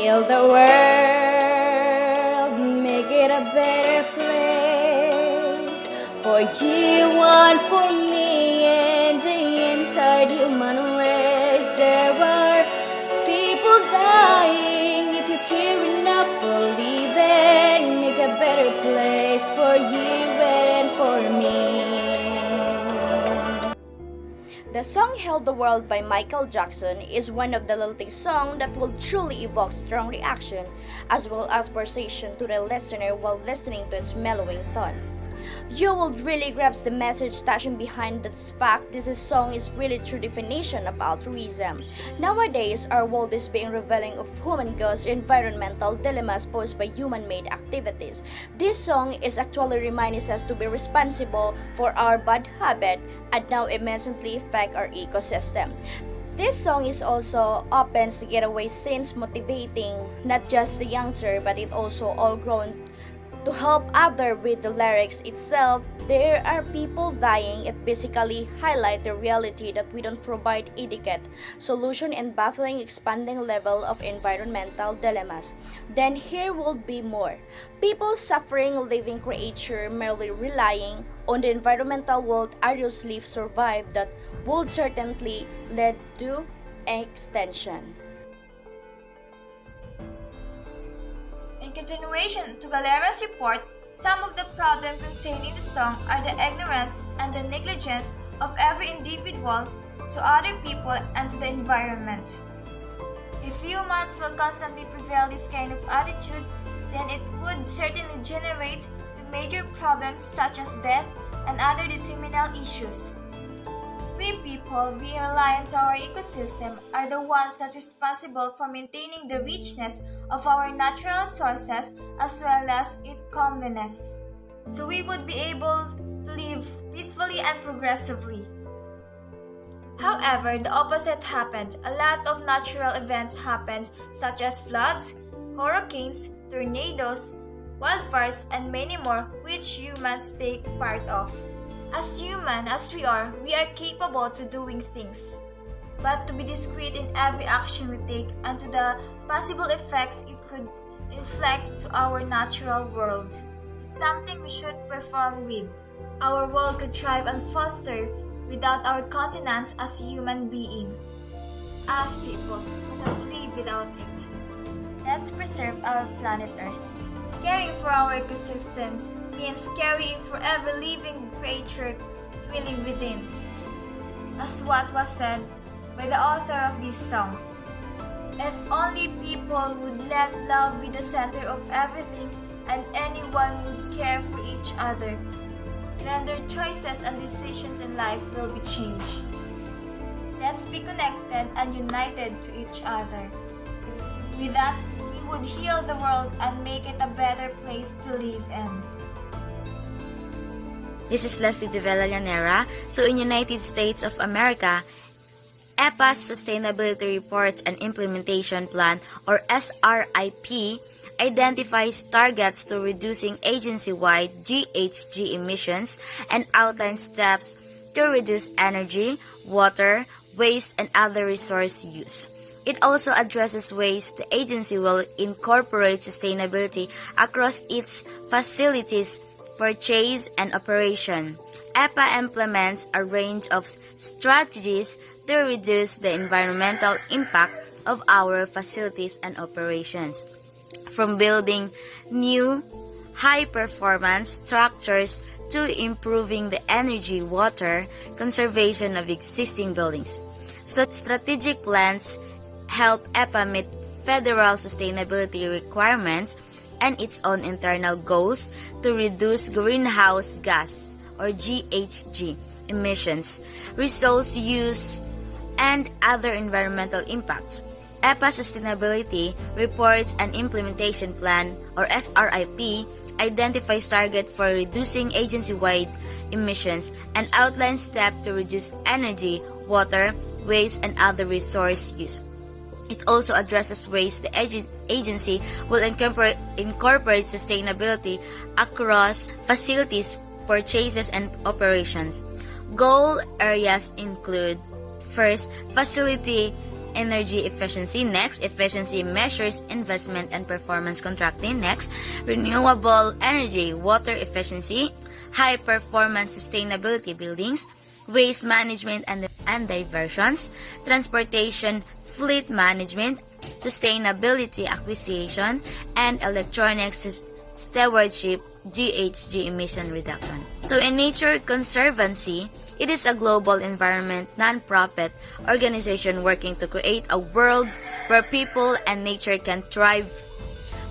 Heal the world, make it a better place for you and for me and the entire human race. There are people dying. If you care enough for living, make a better place for you and for me. The song Heal the World by Michael Jackson is one of the lilting songs that will truly evoke strong reaction as well as persuasion to the listener while listening to its mellowing tone. You will really grasp the message touching behind this fact. This song is really true definition of altruism. Nowadays, our world is being revealing of human goals and environmental dilemmas posed by human-made activities. This song is actually reminding us to be responsible for our bad habit and now immensely affect our ecosystem. This song is also opens to getaway scenes, motivating not just the youngster but it also all grown to help others. With the lyrics itself, there are people dying. It basically highlights the reality that we don't provide adequate solution and battling expanding level of environmental dilemmas. Then here will be more. People suffering, living creature merely relying on the environmental world arduously survive that would certainly lead to extinction. In continuation to Galera's report, some of the problems contained in the song are the ignorance and the negligence of every individual to other people and to the environment. If humans will constantly prevail this kind of attitude, then it would certainly generate to major problems such as death and other detrimental issues. We people, being reliant on our ecosystem, are the ones that are responsible for maintaining the richness of our natural sources as well as its comeliness. So we would be able to live peacefully and progressively. However, the opposite happened. A lot of natural events happened such as floods, hurricanes, tornadoes, wildfires, and many more which humans take part of. As human as we are capable to doing things, but to be discreet in every action we take and to the possible effects it could inflict to our natural world is something we should perform with. Our world could thrive and foster without our continence as human being. It's us people who can live without it. Let's preserve our planet Earth. Caring for our ecosystems means caring for every living creature dwelling within. As what was said by the author of this song, if only people would let love be the center of everything and anyone would care for each other, then their choices and decisions in life will be changed. Let's be connected and united to each other. With that, we would heal the world and make it a better place to live in. This is Leslie de Villanera. So in United States of America, EPA's Sustainability Report and Implementation Plan, or SRIP, identifies targets to reducing agency-wide GHG emissions and outlines steps to reduce energy, water, waste, and other resource use. It also addresses ways the agency will incorporate sustainability across its facilities, purchase, and operation. EPA implements a range of strategies to reduce the environmental impact of our facilities and operations, from building new high-performance structures to improving the energy, water, conservation of existing buildings. So strategic plans help EPA meet federal sustainability requirements and its own internal goals to reduce greenhouse gas or GHG emissions, resource use, and other environmental impacts. EPA Sustainability Reports and Implementation Plan, or SRIP, identifies targets for reducing agency-wide emissions and outlines steps to reduce energy, water, waste, and other resource use. It also addresses ways the agency will incorporate sustainability across facilities, purchases, and operations. Goal areas include: first, facility energy efficiency. Next, efficiency measures investment and performance contracting. Next, renewable energy, water efficiency, high performance sustainability buildings, waste management and diversions, transportation, fleet management, sustainability acquisition, and electronics stewardship, GHG emission reduction. So in Nature Conservancy, it is a global environment non-profit organization working to create a world where people and nature can thrive.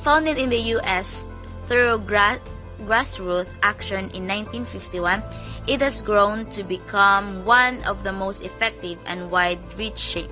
Founded in the U.S. through grassroots action in 1951, it has grown to become one of the most effective and wide-reaching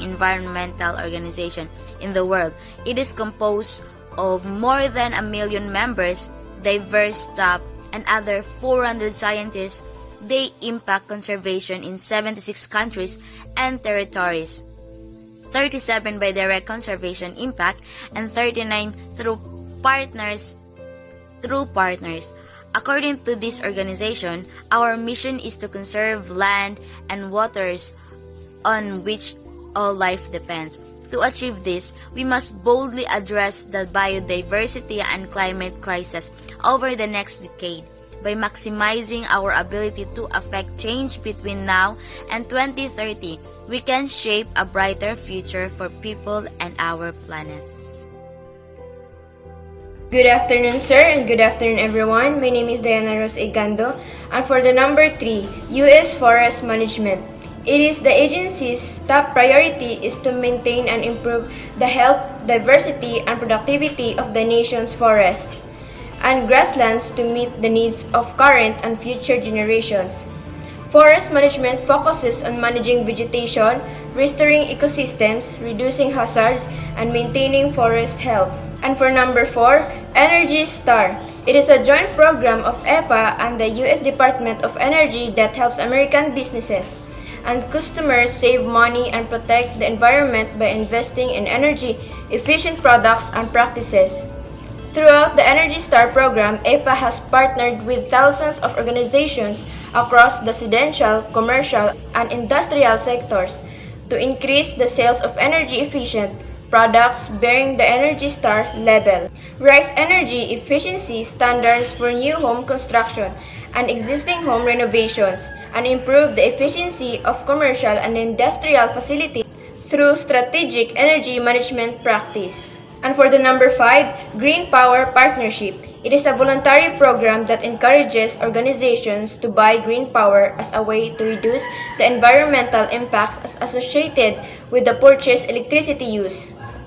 environmental organizations in the world. It is composed of more than 1 million members, diverse staff, and other 400 scientists. They impact conservation in 76 countries and territories, 37 by direct conservation impact, and 39 through partners. According to this organization, our mission is to conserve land and waters on which all life depends. To achieve this, we must boldly address the biodiversity and climate crisis over the next decade. By maximizing our ability to affect change between now and 2030, we can shape a brighter future for people and our planet. Good afternoon, sir, and good afternoon, everyone. My name is Diana Rose Igando, and for the number 3, U.S. Forest Management. It is the agency's top priority is to maintain and improve the health, diversity, and productivity of the nation's forests and grasslands to meet the needs of current and future generations. Forest management focuses on managing vegetation, restoring ecosystems, reducing hazards, and maintaining forest health. And for number 4, Energy Star. It is a joint program of EPA and the U.S. Department of Energy that helps American businesses and customers save money and protect the environment by investing in energy-efficient products and practices. Throughout the Energy Star program, EPA has partnered with thousands of organizations across the residential, commercial, and industrial sectors to increase the sales of energy-efficient products bearing the Energy Star label, raise energy efficiency standards for new home construction and existing home renovations, and improve the efficiency of commercial and industrial facilities through strategic energy management practice. And for the number 5, Green Power Partnership. It is a voluntary program that encourages organizations to buy green power as a way to reduce the environmental impacts associated with the purchased electricity use.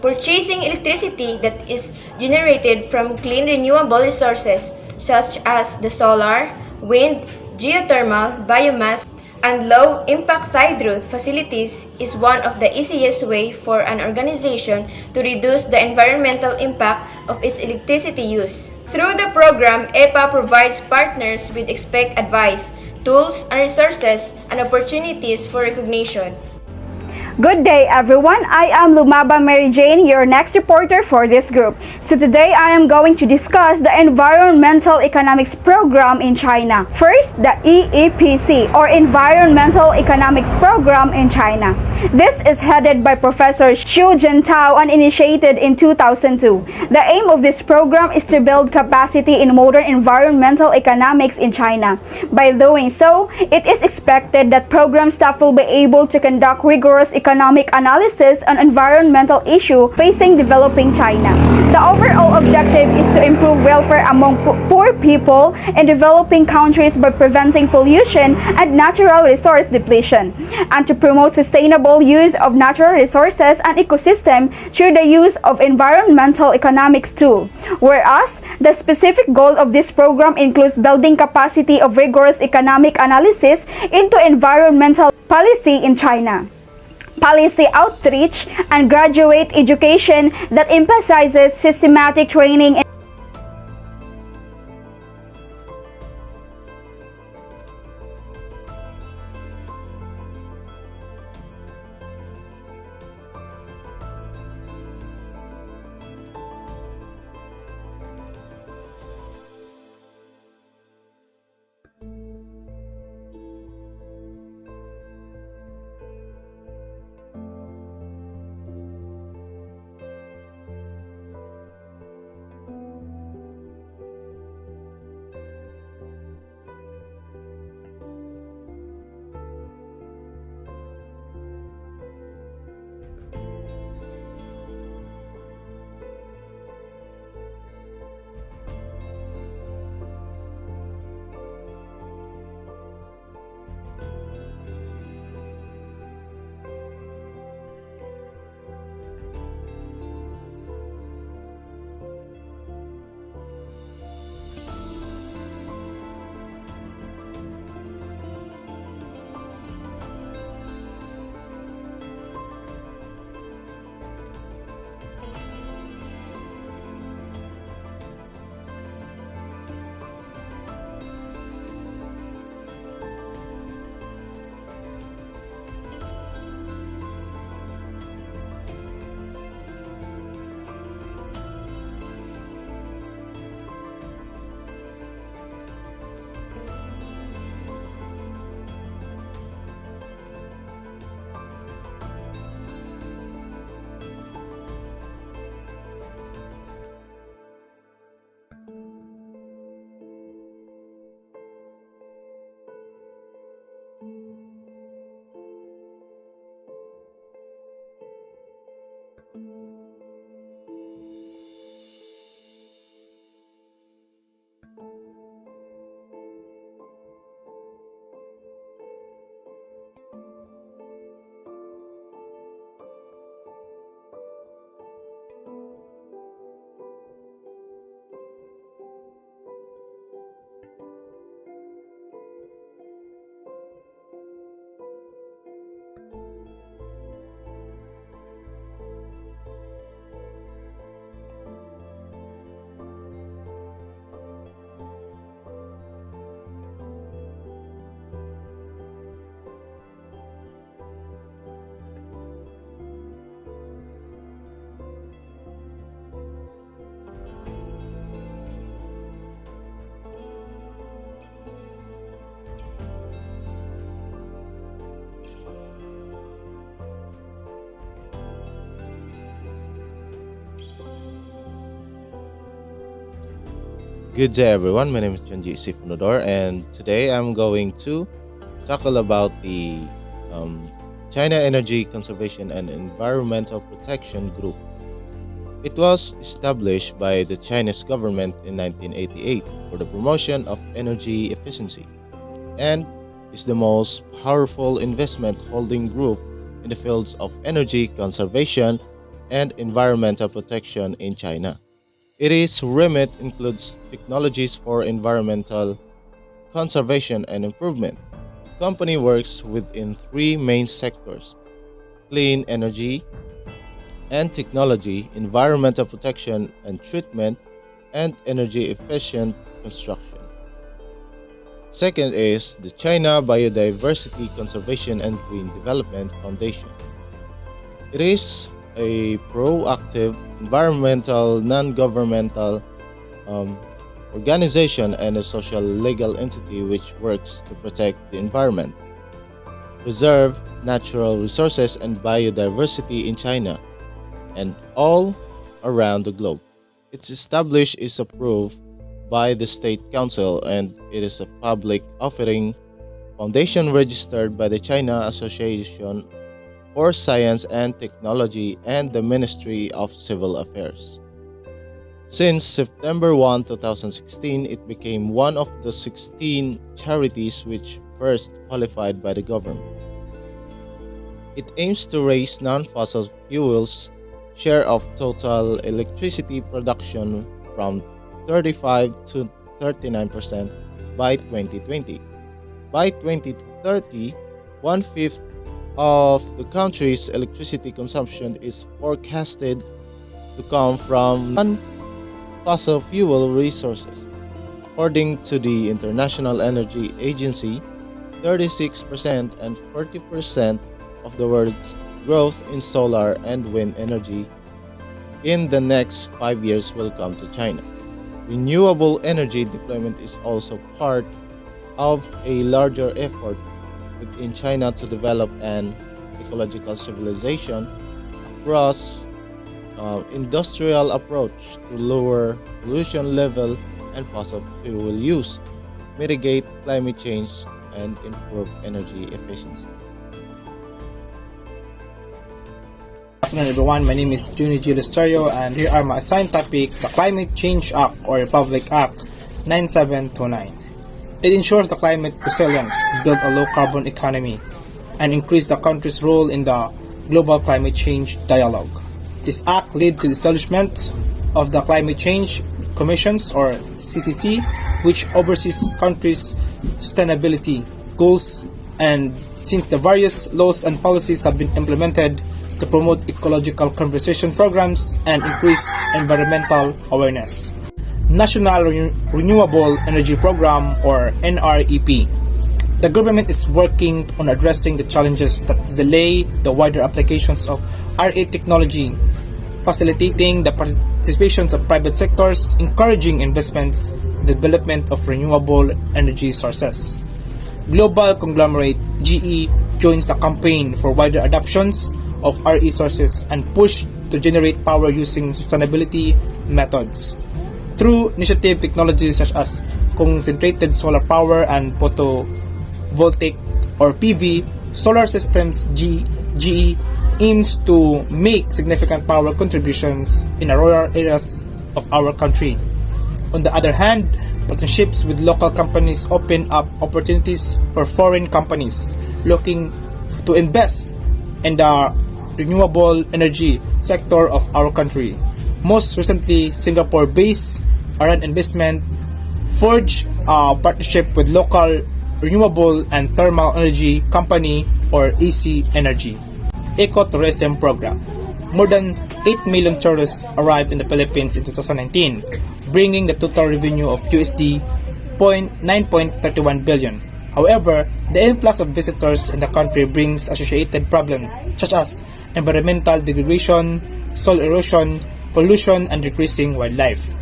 Purchasing electricity that is generated from clean renewable resources such as the solar, wind, geothermal, biomass, and low-impact hydro facilities is one of the easiest way for an organization to reduce the environmental impact of its electricity use. Through the program, EPA provides partners with expert advice, tools and resources, and opportunities for recognition. Good day, everyone. I am Lumaba Mary Jane, your next reporter for this group. So today I am going to discuss the Environmental Economics Program in China. First, the EEPC, or Environmental Economics Program in China. This is headed by Professor Xu Zhentao and initiated in 2002. The aim of this program is to build capacity in modern environmental economics in China. By doing so, it is expected that program staff will be able to conduct rigorous economic analysis on environmental issues facing developing China. The overall objective is to improve welfare among poor people in developing countries by preventing pollution and natural resource depletion, and to promote sustainable use of natural resources and ecosystem through the use of environmental economics tools. Whereas, the specific goal of this program includes building capacity of rigorous economic analysis into environmental policy in China, policy outreach, and graduate education that emphasizes systematic training Good day, everyone. My name is Janji Sifunodor, and today I'm going to tackle about the China Energy Conservation and Environmental Protection Group. It was established by the Chinese government in 1988 for the promotion of energy efficiency and is the most powerful investment holding group in the fields of energy conservation and environmental protection in China. Its remit includes technologies for environmental conservation and improvement. The company works within three main sectors: clean energy and technology, environmental protection and treatment, and energy efficient construction. Second is the China Biodiversity Conservation and Green Development Foundation. It is a proactive environmental non-governmental organization and a social legal entity which works to protect the environment, preserve natural resources and biodiversity in China and all around the globe. Its established is approved by the State Council and it is a public offering foundation registered by the China Association for Science and Technology and the Ministry of Civil Affairs. Since September 1, 2016, it became one of the 16 charities which first qualified by the government. It aims to raise non-fossil fuels share of total electricity production from 35 to 39% by 2020. By 2030, one-fifth of the country's electricity consumption is forecasted to come from non-fossil fuel resources. According to the International Energy Agency, 36% and 40% of the world's growth in solar and wind energy in the next 5 years will come to China. Renewable energy deployment is also part of a larger effort within China to develop an ecological civilization across industrial approach to lower pollution level and fossil fuel use, mitigate climate change, and improve energy efficiency. Good afternoon, everyone. My name is Juni Giulisterio, and here are my assigned topic: the Climate Change Act, or Republic Act 9729. It ensures the climate resilience, build a low-carbon economy, and increase the country's role in the global climate change dialogue. This act led to the establishment of the Climate Change Commissions, or CCC, which oversees countries' sustainability goals, and since the various laws and policies have been implemented to promote ecological conservation programs and increase environmental awareness. National Renewable Energy Program, or NREP. The government is working on addressing the challenges that delay the wider applications of RA technology, facilitating the participations of private sectors, encouraging investments in the development of renewable energy sources. Global conglomerate GE joins the campaign for wider adoptions of RE sources and push to generate power using sustainability methods. Through initiative technologies such as concentrated solar power and photovoltaic, or PV, solar systems, GE aims to make significant power contributions in the rural areas of our country. On the other hand, partnerships with local companies open up opportunities for foreign companies looking to invest in the renewable energy sector of our country. Most recently, Singapore-based Aran Investment forged a partnership with local renewable and thermal energy company, or AC Energy. Ecotourism Program. More than 8 million tourists arrived in the Philippines in 2019, bringing the total revenue of USD 9.31 billion. However, the influx of visitors in the country brings associated problems such as environmental degradation, soil erosion, pollution, and decreasing wildlife.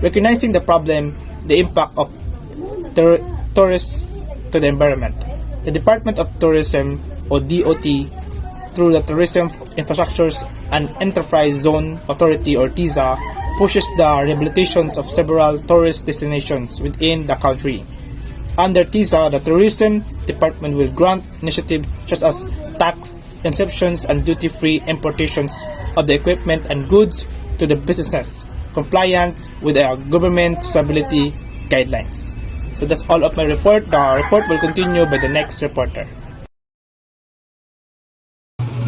Recognizing the problem, the impact of tourists to the environment, the Department of Tourism, or DOT, through the Tourism Infrastructures and Enterprise Zone Authority, or TIZA, pushes the rehabilitations of several tourist destinations within the country. Under TISA, the Tourism Department will grant initiatives such as tax exemptions and duty-free importations of the equipment and goods to the business, compliant with the government stability guidelines. So that's all of my report. The report will continue by the next reporter.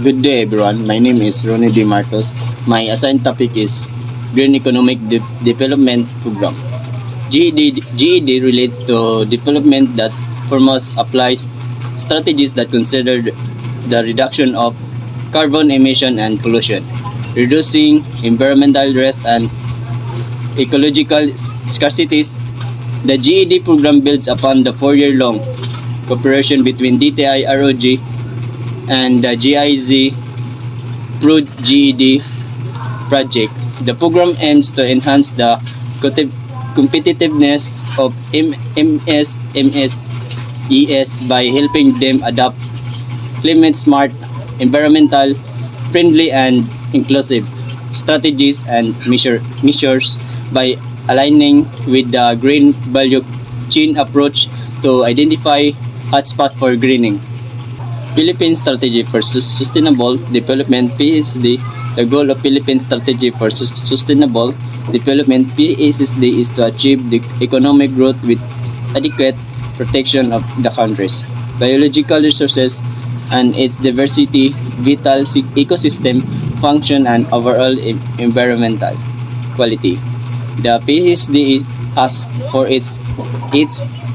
Good day everyone, my name is Ronnie D. Marcos. My assigned topic is Green Economic Development Program. GED relates to development that foremost applies strategies that consider the reduction of carbon emission and pollution, reducing environmental risk and ecological scarcities. The GED program builds upon the 4-year-long cooperation between DTI ROG and the GIZ Prod GED project. The program aims to enhance the competitiveness of MSES by helping them adopt climate-smart, environmental friendly and inclusive strategies and measures by aligning with the green value chain approach to identify hotspots for greening. Philippine Strategy for Sustainable Development (PSD). The goal of Philippine Strategy for Sustainable Development (PSSD) is to achieve the economic growth with adequate protection of the country's biological resources and its diversity, vital ecosystem function, and overall environmental quality. The PSSD has for its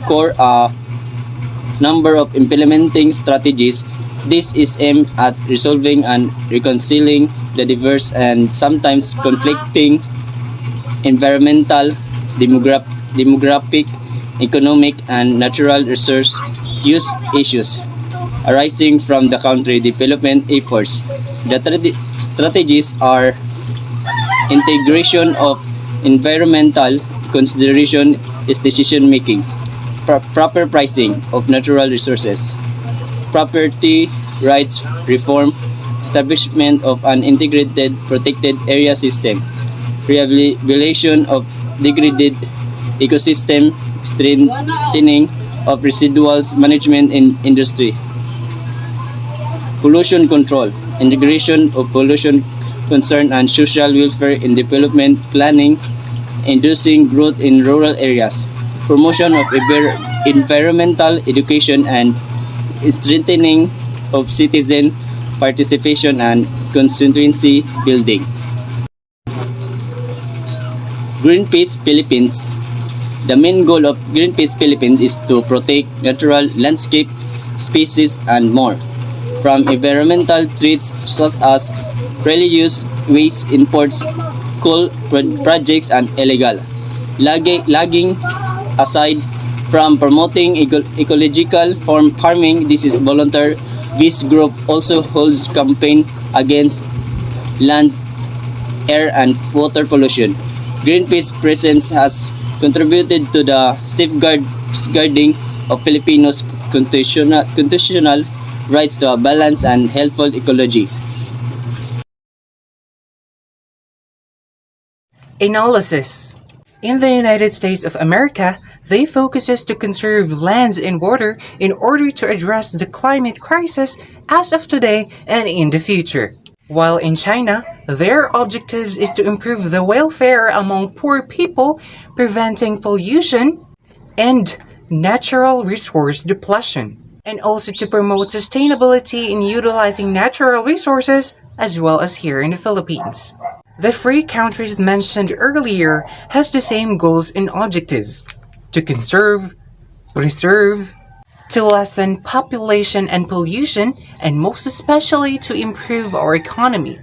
core a number of implementing strategies. This is aimed at resolving and reconciling the diverse and sometimes conflicting environmental, demographic, economic, and natural resource use issues arising from the country development efforts. The strategies are integration of environmental consideration is decision making, proper pricing of natural resources, property rights reform, establishment of an integrated protected area system, rehabilitation of degraded ecosystem, strengthening of residuals management in industry, pollution control, integration of pollution concern and social welfare in development planning, inducing growth in rural areas, promotion of environmental education and strengthening of citizen participation and constituency building. Greenpeace Philippines. The main goal of Greenpeace Philippines is to protect natural landscape, species, and more from environmental threats such as religious waste imports, coal projects, and illegal logging. Aside from promoting ecological farming, this is voluntary. This group also holds campaign against land, air, and water pollution. Greenpeace presence has contributed to the safeguarding of Filipinos' constitutional rights to a balanced and healthful ecology. Analysis. In the United States of America, they focuses to conserve lands and water in order to address the climate crisis as of today and in the future. While in China, their objectives is to improve the welfare among poor people, preventing pollution and natural resource depletion, and also to promote sustainability in utilizing natural resources as well as here in the Philippines. The three countries mentioned earlier has the same goals and objectives: to conserve, preserve, to lessen population and pollution, and most especially to improve our economy.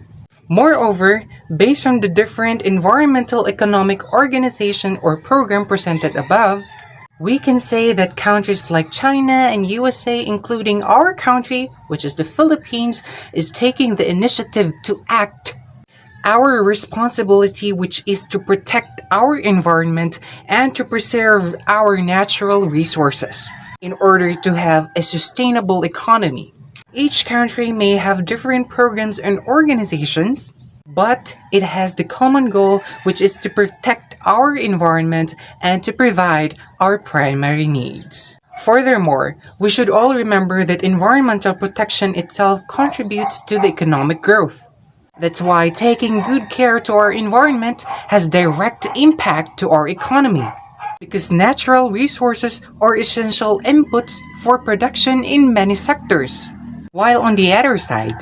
Moreover, based on the different environmental economic organization or program presented above, we can say that countries like China and USA, including our country, which is the Philippines, is taking the initiative to act our responsibility, which is to protect our environment and to preserve our natural resources in order to have a sustainable economy. Each country may have different programs and organizations, but it has the common goal, which is to protect our environment and to provide our primary needs. Furthermore, we should all remember that environmental protection itself contributes to the economic growth. That's why taking good care to our environment has direct impact to our economy, because natural resources are essential inputs for production in many sectors. While on the other side,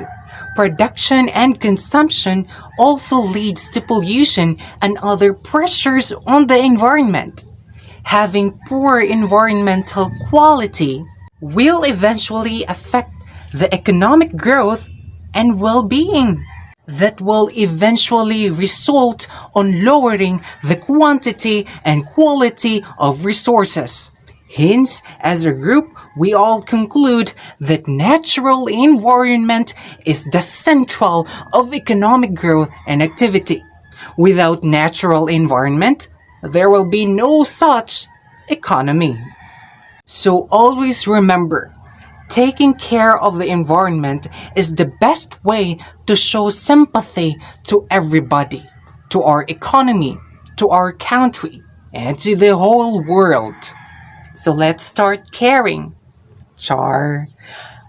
production and consumption also leads to pollution and other pressures on the environment. Having poor environmental quality will eventually affect the economic growth and well-being. That will eventually result on lowering the quantity and quality of resources. Hence, as a group, we all conclude that natural environment is the central of economic growth and activity. Without natural environment, there will be no such economy. So always remember, taking care of the environment is the best way to show sympathy to everybody, to our economy, to our country, and to the whole world. So let's start caring. Char.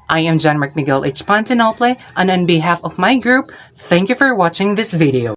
I am John Mark Miguel H. Pantanople, and on behalf of my group, thank you for watching this video.